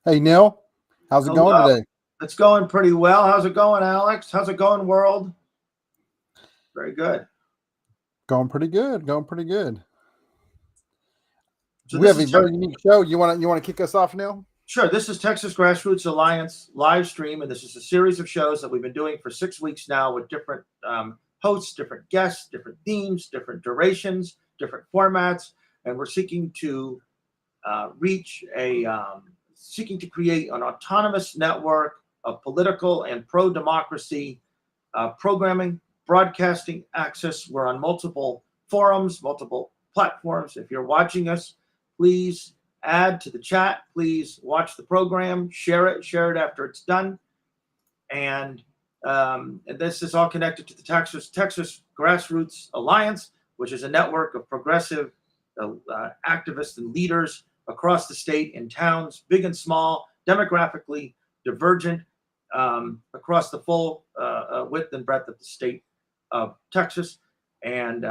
Hey Neil, how's it going Hello. today? It's going pretty well. How's it going, Alex? How's it going, world? Very good. Going pretty good. Going pretty good. So We this have is a very unique show. You want to kick us off, Neil? sure. This is Texas Grassroots Alliance live stream, and this is a series of shows that we've been doing for 6 weeks now with different hosts, different guests, different themes, different durations, different formats, and we're reach a seeking to create an autonomous network of political and pro-democracy programming, broadcasting access. We're on multiple forums, multiple platforms. If you're watching us, please add to the chat. Please watch the program, share it after it's done. And this is all connected to the Texas Grassroots Alliance, which is a network of progressive activists and leaders across the state in towns, big and small, demographically divergent, across the full width and breadth of the state of Texas. And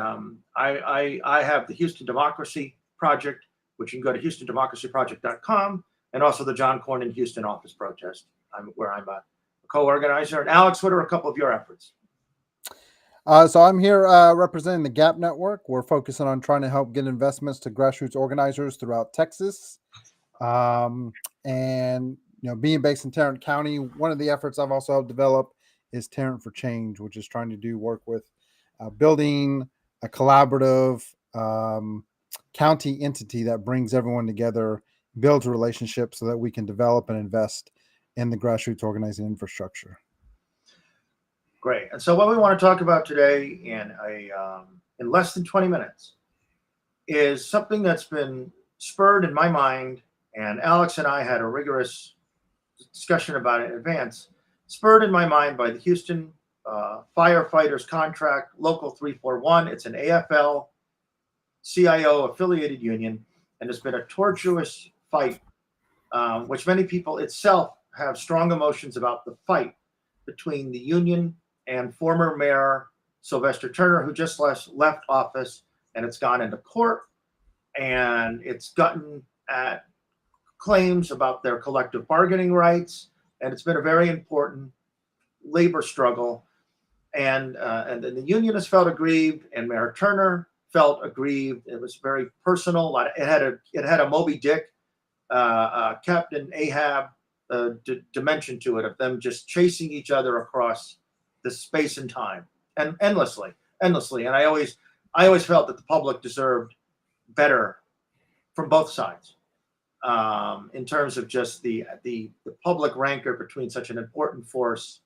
I have the Houston Democracy Project, which you can go to HoustonDemocracyProject.com, and also the John Cornyn Houston Office Protest, where I'm a co-organizer. And Alex, what are a couple of your efforts? So I'm here representing the Gap Network. We're focusing on trying to help get investments to grassroots organizers throughout Texas. And being based in Tarrant County, one of the efforts I've also helped develop is Tarrant for Change, which is trying to do work with building a collaborative county entity that brings everyone together, builds a relationship so that we can develop and invest in the grassroots organizing infrastructure. Great. And so what we want to talk about today in less than 20 minutes is something that's been spurred in my mind, and Alex and I had a rigorous discussion about it in advance, spurred in my mind by the Houston firefighters contract, Local 341. It's an AFL CIO affiliated union, and it's been a tortuous fight, which many people itself have strong emotions about the fight between the union and former Mayor Sylvester Turner, who just left office, and it's gone into court, and it's gotten at claims about their collective bargaining rights, and it's been a very important labor struggle, and the union has felt aggrieved, and Mayor Turner felt aggrieved. It was very personal. It had a Moby Dick, Captain Ahab dimension to it, of them just chasing each other across the space and time, and endlessly. And I always felt that the public deserved better from both sides, in terms of just the public rancor between such an important force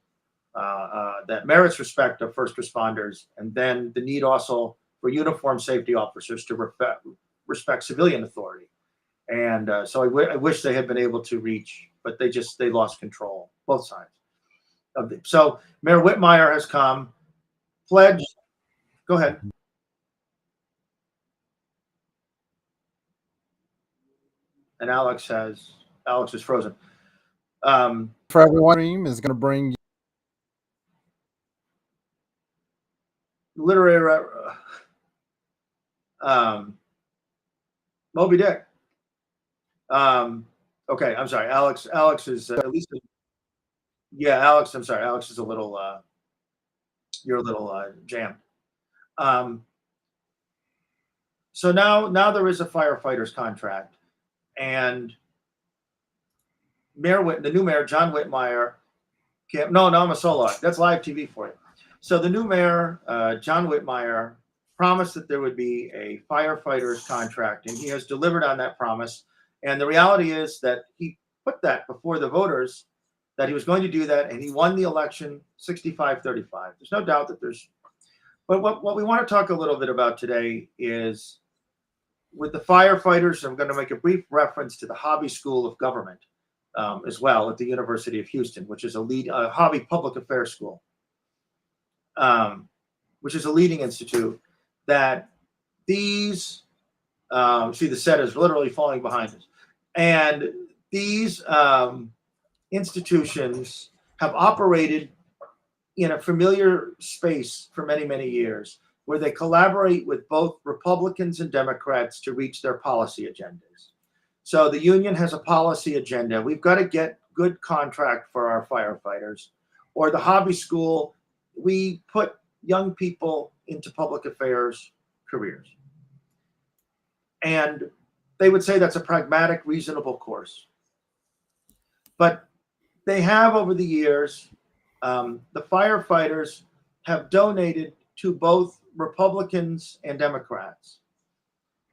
that merits respect of first responders, and then the need also for uniformed safety officers to respect civilian authority. And so I wish they had been able to reach, but they lost control, both sides of it. So Mayor Whitmire has come, pledged. Go ahead. And Alex is frozen. For everyone, stream is going to bring Literary Moby Dick. Okay, I'm sorry, Alex. Alex is at least. Yeah, Alex. I'm sorry, Alex is a little. You're a little jammed. Um, so now there is a firefighters contract, and the new mayor John Whitmire. No, I'm a solo. That's live TV for you. So the new mayor John Whitmire promised that there would be a firefighters contract, and he has delivered on that promise. And the reality is that he put that before the voters, that he was going to do that, and he won the election 65-35. There's no doubt that there's. But what we want to talk a little bit about today is with the firefighters. I'm going to make a brief reference to the Hobby School of Government as well at the University of Houston, which is a hobby public affairs school, which is a leading institute that these. See, the set is literally falling behind us. And these institutions have operated in a familiar space for many, many years, where they collaborate with both Republicans and Democrats to reach their policy agendas. So the union has a policy agenda. We've got to get good contract for our firefighters. Or the hobby school, we put young people into public affairs careers. And they would say that's a pragmatic, reasonable course. But they have, over the years, the firefighters have donated to both Republicans and Democrats.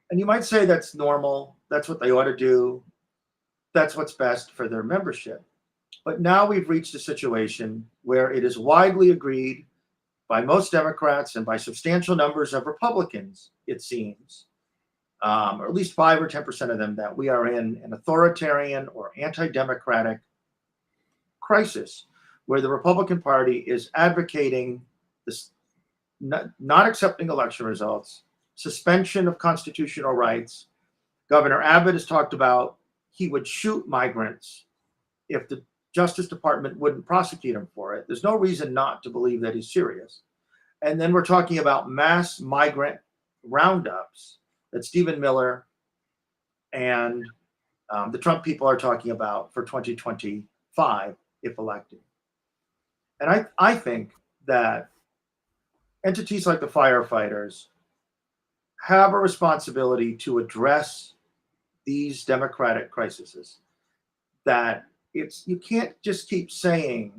And you might say that's normal. That's what they ought to do. That's what's best for their membership. But now we've reached a situation where it is widely agreed by most Democrats and by substantial numbers of Republicans, it seems, or at least 5 or 10% of them, that we are in an authoritarian or anti-democratic crisis where the Republican Party is advocating this, not accepting election results, suspension of constitutional rights. Governor Abbott has talked about he would shoot migrants if the Justice Department wouldn't prosecute him for it. There's no reason not to believe that he's serious. And then we're talking about mass migrant roundups that Stephen Miller and the Trump people are talking about for 2025 if elected. And I think that entities like the firefighters have a responsibility to address these democratic crises. That you can't just keep saying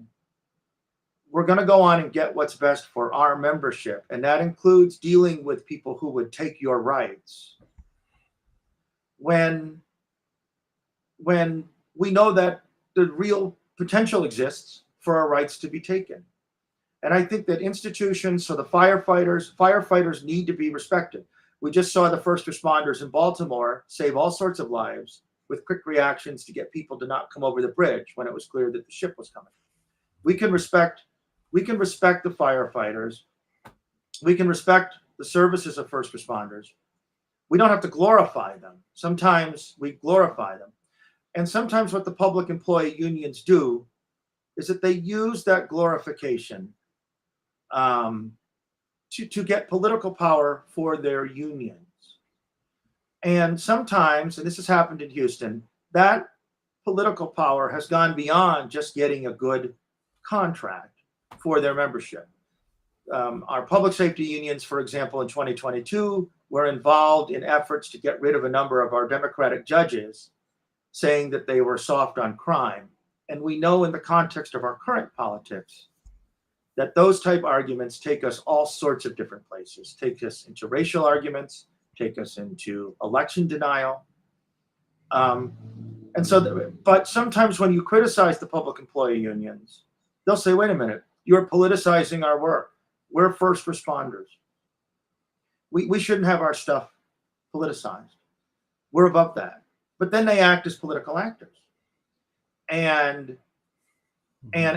we're going to go on and get what's best for our membership, and that includes dealing with people who would take your rights, when we know that the real potential exists for our rights to be taken. And I think that institutions, so the firefighters need to be respected. We just saw the first responders in Baltimore save all sorts of lives with quick reactions to get people to not come over the bridge when it was clear that the ship was coming. We can respect the firefighters. We can respect the services of first responders. We don't have to glorify them. Sometimes we glorify them. And sometimes what the public employee unions do is that they use that glorification to get political power for their unions. And sometimes, and this has happened in Houston, that political power has gone beyond just getting a good contract for their membership. Our public safety unions, for example, in 2022, were involved in efforts to get rid of a number of our Democratic judges, saying that they were soft on crime. And we know in the context of our current politics that those type arguments take us all sorts of different places, take us into racial arguments, take us into election denial. But sometimes when you criticize the public employee unions, they'll say, wait a minute, you're politicizing our work. We're first responders. We shouldn't have our stuff politicized. We're above that. But then they act as political actors. And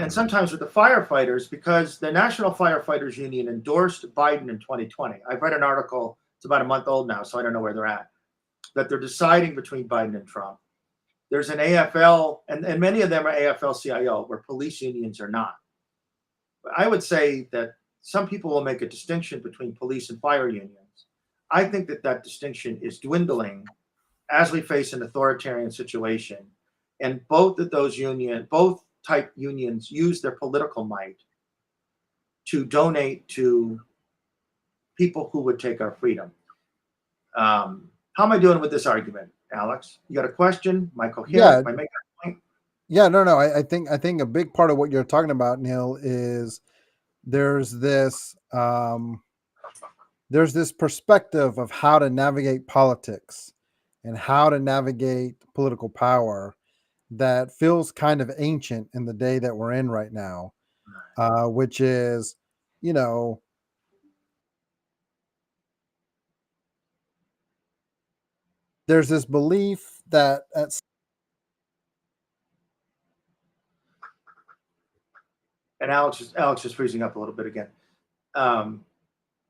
sometimes with the firefighters, because the National Firefighters Union endorsed Biden in 2020. I've read an article, it's about a month old now, so I don't know where they're at, that they're deciding between Biden and Trump. There's an AFL, and many of them are AFL-CIO, where police unions are not. But I would say that some people will make a distinction between police and fire unions. I think that distinction is dwindling as we face an authoritarian situation. And both type unions use their political might to donate to people who would take our freedom. How am I doing with this argument, Alex? You got a question? Am I coherent? Yeah. Am I making a point? Yeah, no. I think a big part of what you're talking about, Neil, is there's this perspective of how to navigate politics and how to navigate political power that feels kind of ancient in the day that we're in right now, which is, there's this belief that and Alex is freezing up a little bit again.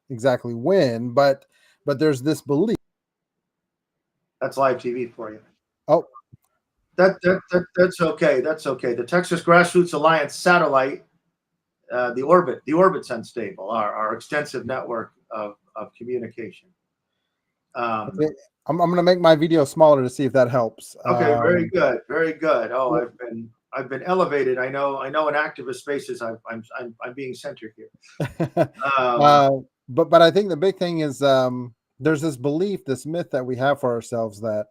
Exactly when, but there's this belief. That's live TV for you. Oh, that's okay. That's okay. The Texas Grassroots Alliance satellite, the Orbit Sense Stable, our extensive network of communication. Um, Okay, I'm going to make my video smaller to see if that helps. okay, very good, very good. Oh, I've been elevated. I know in activist spaces I'm being centered here. Um, uh, but I think the big thing is there's this belief, this myth that we have for ourselves that,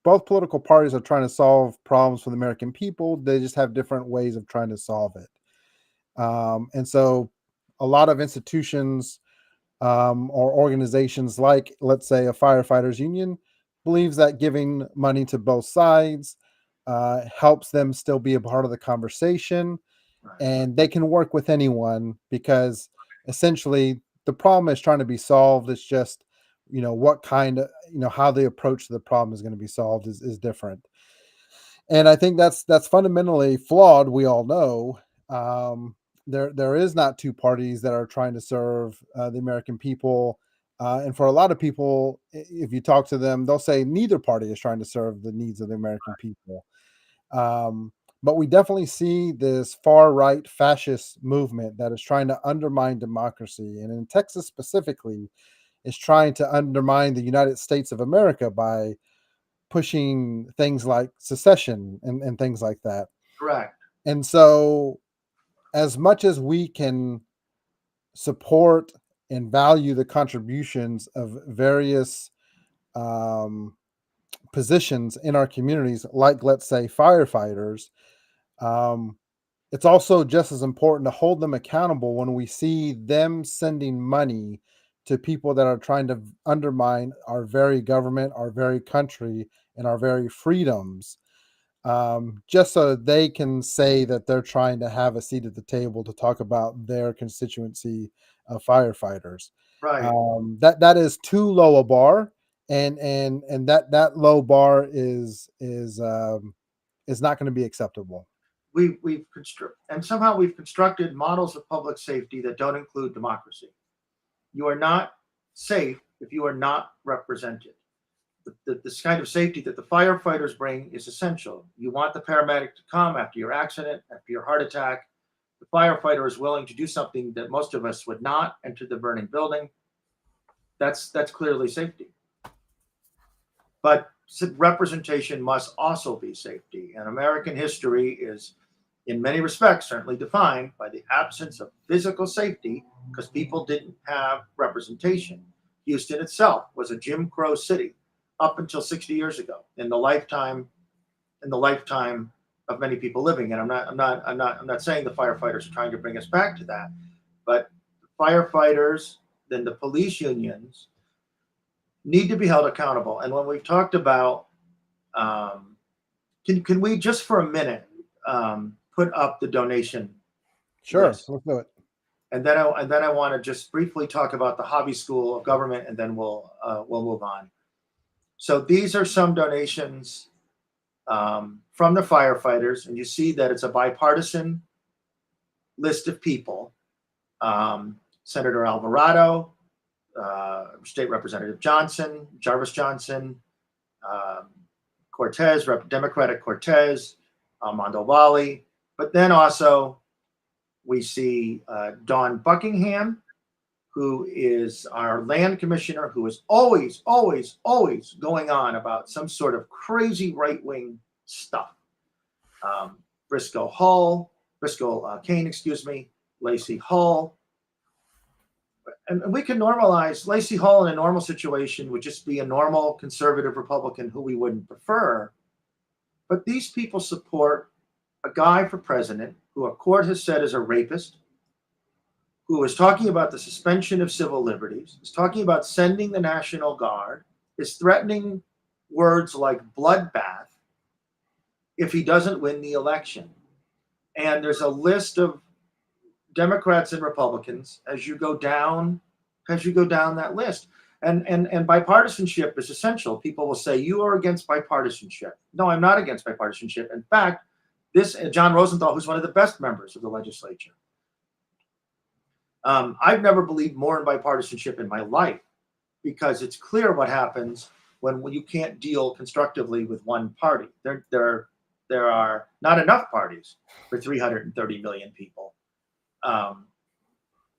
both political parties are trying to solve problems for the American people. They just have different ways of trying to solve it. And so a lot of institutions or organizations like, let's say, a firefighters union believes that giving money to both sides helps them still be a part of the conversation, right, and they can work with anyone because essentially the problem is trying to be solved. It's just, what kind of, how the approach to the problem is going to be solved is different. And I think that's fundamentally flawed. We all know there is not two parties that are trying to serve the American people. And for a lot of people, if you talk to them, they'll say neither party is trying to serve the needs of the American people. Um, but we definitely see this far right fascist movement that is trying to undermine democracy, and in Texas specifically, is trying to undermine the United States of America by pushing things like secession and things like that. correct. And so, as much as we can support and value the contributions of various um, positions in our communities, like, let's say, firefighters, um, it's also just as important to hold them accountable when we see them sending money to people that are trying to undermine our very government, our very country, and our very freedoms, just so they can say that they're trying to have a seat at the table to talk about their constituency of firefighters. Right. That is too low a bar, and that low bar is not going to be acceptable. And somehow we've constructed models of public safety that don't include democracy. You are not safe if you are not represented. This kind of safety that the firefighters bring is essential. You want the paramedic to come after your accident, after your heart attack. The firefighter is willing to do something that most of us would not: enter the burning building. That's clearly safety. But representation must also be safety. And American history is, in many respects, certainly defined by the absence of physical safety because people didn't have representation. Houston itself was a Jim Crow city up until 60 years ago, in the lifetime of many people living. And I'm not saying the firefighters are trying to bring us back to that, but the firefighters, then the police unions, need to be held accountable. And when we've talked about, can we just for a minute put up the donation Sure, list? let's do it. And then I want to just briefly talk about the Hobby School of Government, and then we'll move on. So these are some donations from the firefighters, and you see that it's a bipartisan list of people. Senator Alvarado, State Representative Johnson, Jarvis Johnson, Cortez, Democratic Cortez, Mondo Valley. But then also we see Dawn Buckingham, who is our land commissioner, who is always, always, always going on about some sort of crazy right-wing stuff. Briscoe Kane, Lacey Hull. And we can normalize Lacey Hull in a normal situation would just be a normal conservative Republican who we wouldn't prefer. But these people support a guy for president who a court has said is a rapist, who is talking about the suspension of civil liberties, is talking about sending the National Guard, is threatening words like bloodbath if he doesn't win the election. And there's a list of Democrats and Republicans as you go down that list. And bipartisanship is essential. People will say, you are against bipartisanship. No, I'm not against bipartisanship. In fact, John Rosenthal, who's one of the best members of the legislature, I've never believed more in bipartisanship in my life, because it's clear what happens when you can't deal constructively with one party. There are not enough parties for 330 million people.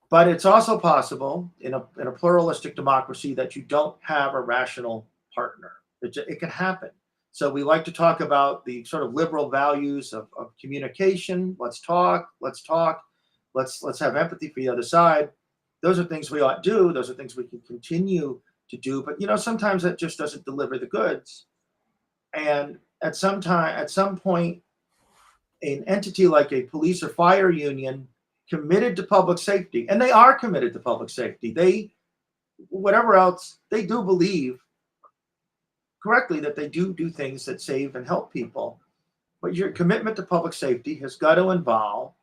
But it's also possible in a pluralistic democracy that you don't have a rational partner. It can happen. So we like to talk about the sort of liberal values of communication. Let's talk. Let's talk. Let's have empathy for the other side. Those are things we ought to do. Those are things we can continue to do. But sometimes that just doesn't deliver the goods. And at some point, an entity like a police or fire union committed to public safety, and they are committed to public safety. They, whatever else, they do believe correctly that they do things that save and help people. But your commitment to public safety has got to involve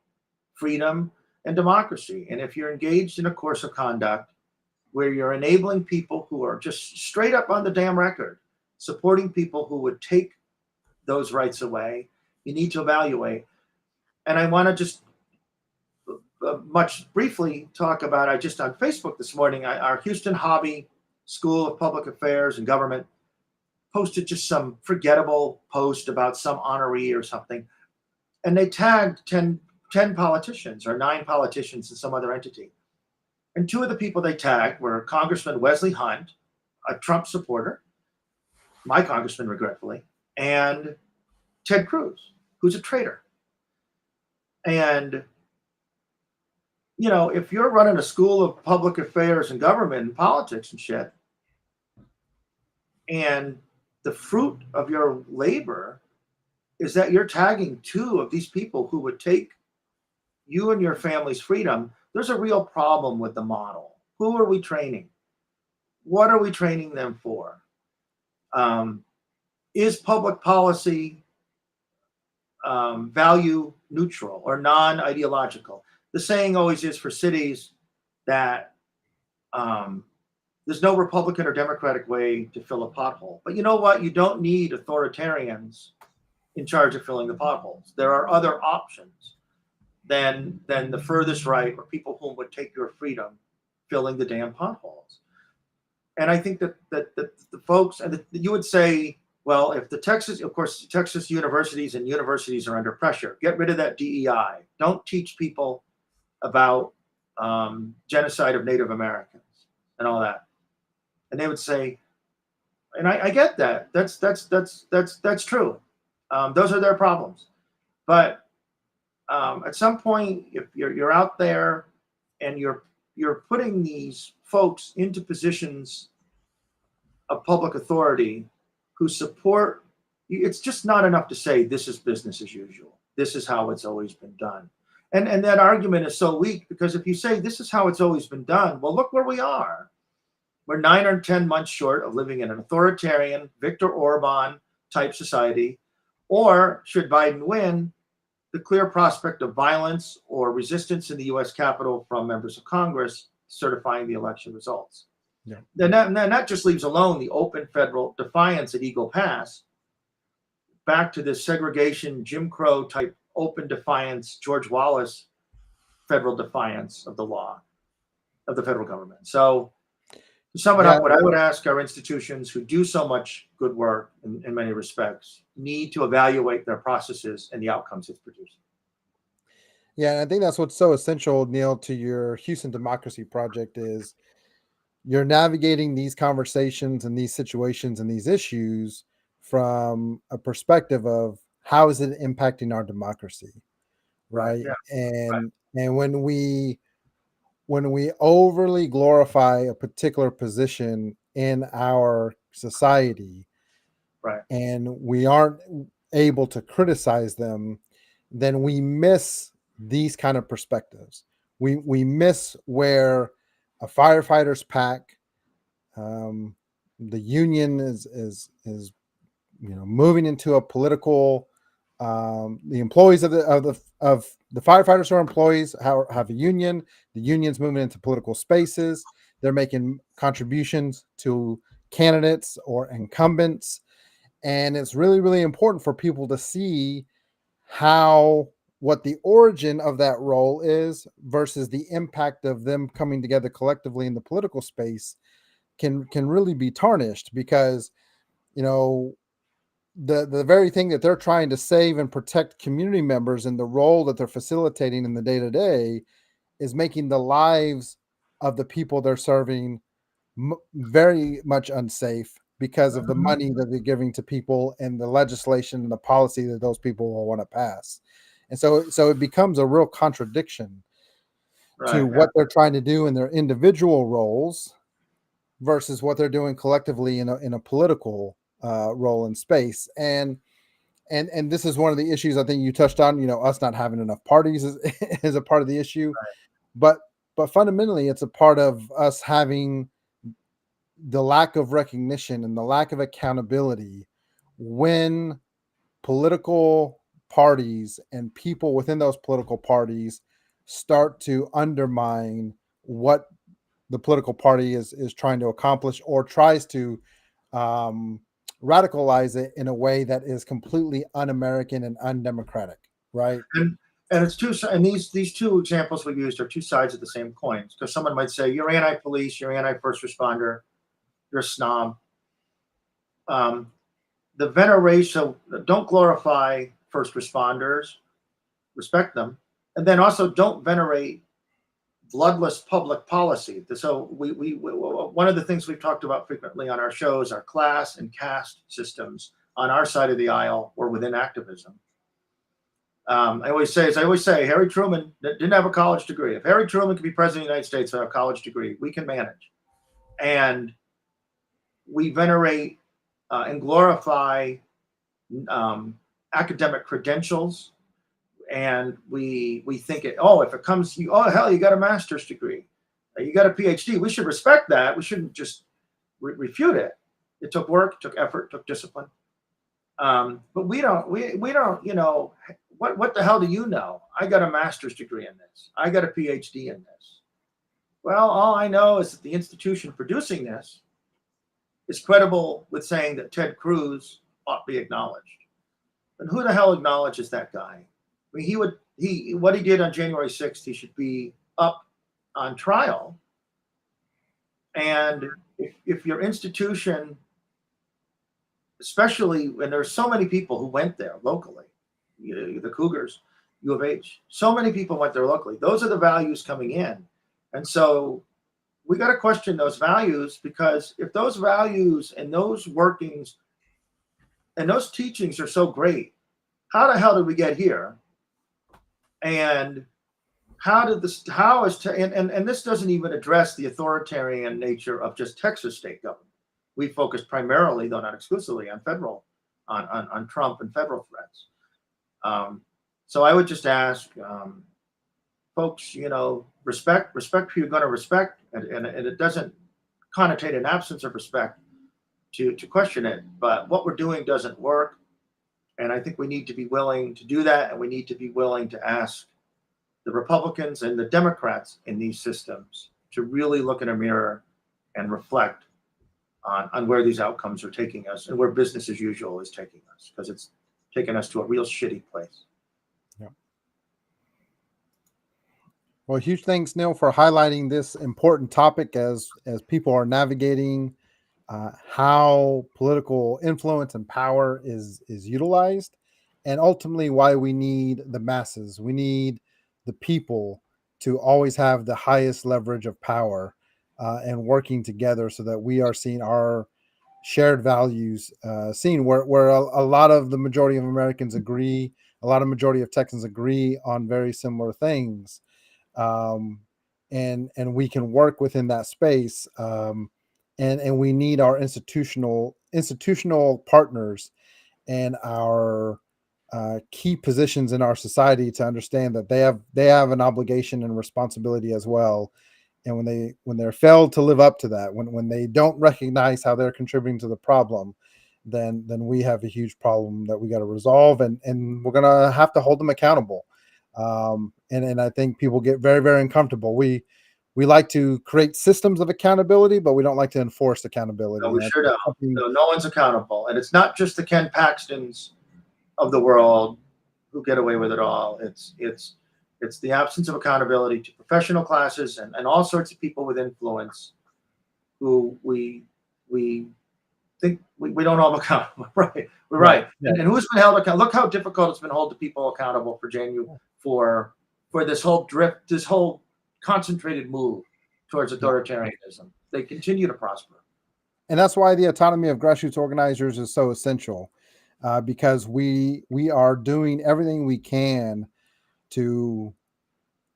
freedom and democracy. And if you're engaged in a course of conduct where you're enabling people who are just straight up on the damn record, supporting people who would take those rights away, you need to evaluate. And I want to just much briefly talk about, I just on Facebook this morning, our Houston Hobby School of Public Affairs and Government posted just some forgettable post about some honoree or something. And they tagged 10 politicians or 9 politicians and some other entity. And 2 of the people they tagged were Congressman Wesley Hunt, a Trump supporter, my congressman, regretfully, and Ted Cruz, who's a traitor. And, if you're running a school of public affairs and government and politics and shit, and the fruit of your labor is that you're tagging 2 of these people who would take you and your family's freedom, there's a real problem with the model. Who are we training? What are we training them for? Is public policy value neutral or non-ideological? The saying always is for cities that there's no Republican or Democratic way to fill a pothole. But you know what? You don't need authoritarians in charge of filling the potholes. There are other options than the furthest right or people who would take your freedom filling the damn potholes. And I think that the folks, and you would say, well, if Texas universities are under pressure, get rid of that DEI. Don't teach people about genocide of Native Americans and all that. And they would say, and I get that. That's true. Those are their problems. But at some point, if you're out there and you're putting these folks into positions of public authority who support, it's just not enough to say this is business as usual. This is how it's always been done. And that argument is so weak, because if you say this is how it's always been done, well, look where we are. We're 9 or 10 months short of living in an authoritarian, Viktor Orban type society, or should Biden win, the clear prospect of violence or resistance in the U.S. Capitol from members of Congress certifying the election results. Yeah. And that just leaves alone the open federal defiance at Eagle Pass, back to this segregation, Jim Crow type open defiance, George Wallace federal defiance of the law, of the federal government. So to sum it up, what I would ask our institutions who do so much good work in many respects need to evaluate their processes and the outcomes it's producing. Yeah, and I think that's what's so essential, Neil, to your Houston Democracy Project is you're navigating these conversations and these situations and these issues from a perspective of how is it impacting our democracy, right? Yeah. And when we overly glorify a particular position in our society, right, and we aren't able to criticize them, then we miss these kind of perspectives. We miss where a firefighter's pack, the union is moving into a political. The employees of the firefighters who are employees have a union. The union's moving into political spaces. They're making contributions to candidates or incumbents, and it's really, really important for people to see what the origin of that role is versus the impact of them coming together collectively in the political space can really be tarnished, because the very thing that they're trying to save and protect community members and the role that they're facilitating in the day-to-day is making the lives of the people they're serving very much unsafe because of the Mhm. money that they're giving to people and the legislation and the policy that those people will want to pass. And so it becomes a real contradiction to Right. Yeah. what they're trying to do in their individual roles versus what they're doing collectively in a political role in space. And this is one of the issues I think you touched on. Us not having enough parties is a part of the issue, but fundamentally, it's a part of us having the lack of recognition and the lack of accountability when political parties and people within those political parties start to undermine what the political party is trying to accomplish, or tries to um, radicalize it in a way that is completely un-American and undemocratic, right? And it's and these two examples we used are two sides of the same coin. Because someone might say you're anti-police, you're anti-first responder, you're a snob. Um, the veneration, don't glorify first responders, respect them, and then also don't venerate bloodless public policy. So we one of the things we've talked about frequently on our shows are class and caste systems on our side of the aisle or within activism. I always say, Harry Truman didn't have a college degree. If Harry Truman could be president of the United States without a college degree, we can manage. And we venerate and glorify academic credentials, and we think if it comes, you got a master's degree, you got a PhD. We should respect that. We shouldn't just refute it. It took work, took effort, took discipline. But we don't. What the hell do you know? I got a master's degree in this. I got a PhD in this. Well, all I know is that the institution producing this is credible with saying that Ted Cruz ought to be acknowledged. And who the hell acknowledges that guy? I mean, what he did on January 6th, he should be up on trial. And if your institution, especially when there's so many people who went there locally, the Cougars, U of H, so many people went there locally. Those are the values coming in. And so we got to question those values, because if those values and those workings and those teachings are so great, how the hell did we get here? And and this doesn't even address the authoritarian nature of just Texas state government. We focus primarily, though not exclusively, on on Trump and federal threats. So I would just ask folks, respect who you're going to respect, and it doesn't connotate an absence of respect to question it. But what we're doing doesn't work, and I think we need to be willing to do that, and we need to be willing to ask the Republicans and the Democrats in these systems to really look in a mirror and reflect on where these outcomes are taking us and where business as usual is taking us, because it's taken us to a real shitty place. Yeah. Well, huge thanks, Neil, for highlighting this important topic as people are navigating how political influence and power is utilized, and ultimately why we need the masses. We need the people to always have the highest leverage of power, and working together so that we are seeing our shared values seen, where a lot of the majority of Americans agree, a lot of majority of Texans agree on very similar things, um, and we can work within that space. And we need our institutional partners and our key positions in our society to understand that they have an obligation and responsibility as well. And when they're failed to live up to that, when they don't recognize how they're contributing to the problem, then we have a huge problem that we got to resolve, and we're gonna have to hold them accountable. And I think people get very, very uncomfortable. We like to create systems of accountability, but we don't like to enforce accountability. No, we And sure don't. No one's accountable, and it's not just the Ken Paxtons of the world who get away with it all. It's the absence of accountability to professional classes and all sorts of people with influence who we think we don't hold accountable. Right, we're right. Yeah. And who's been held accountable? Look how difficult it's been to hold the people accountable for this whole drift, this whole concentrated move towards authoritarianism. They continue to prosper. And that's why the autonomy of grassroots organizers is so essential, because we are doing everything we can to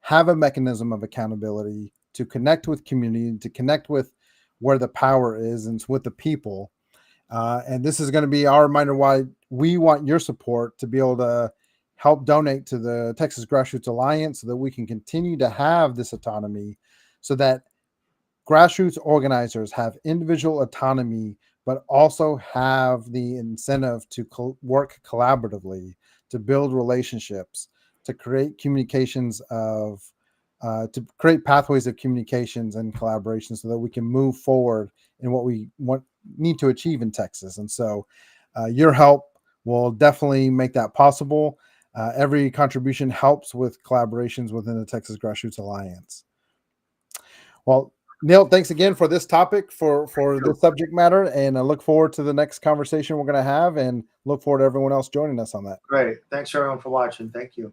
have a mechanism of accountability, to connect with community, to connect with where the power is and with the people. And this is going to be our reminder why we want your support to be able to help donate to the Texas Grassroots Alliance so that we can continue to have this autonomy, so that grassroots organizers have individual autonomy, but also have the incentive to work collaboratively, to build relationships, to create communications of, to create pathways of communications and collaboration so that we can move forward in what we need to achieve in Texas. And so your help will definitely make that possible. Every contribution helps with collaborations within the Texas Grassroots Alliance. Well, Neil, thanks again for this topic, for this subject matter, and I look forward to the next conversation we're going to have, and look forward to everyone else joining us on that. Great. Thanks everyone for watching. Thank you.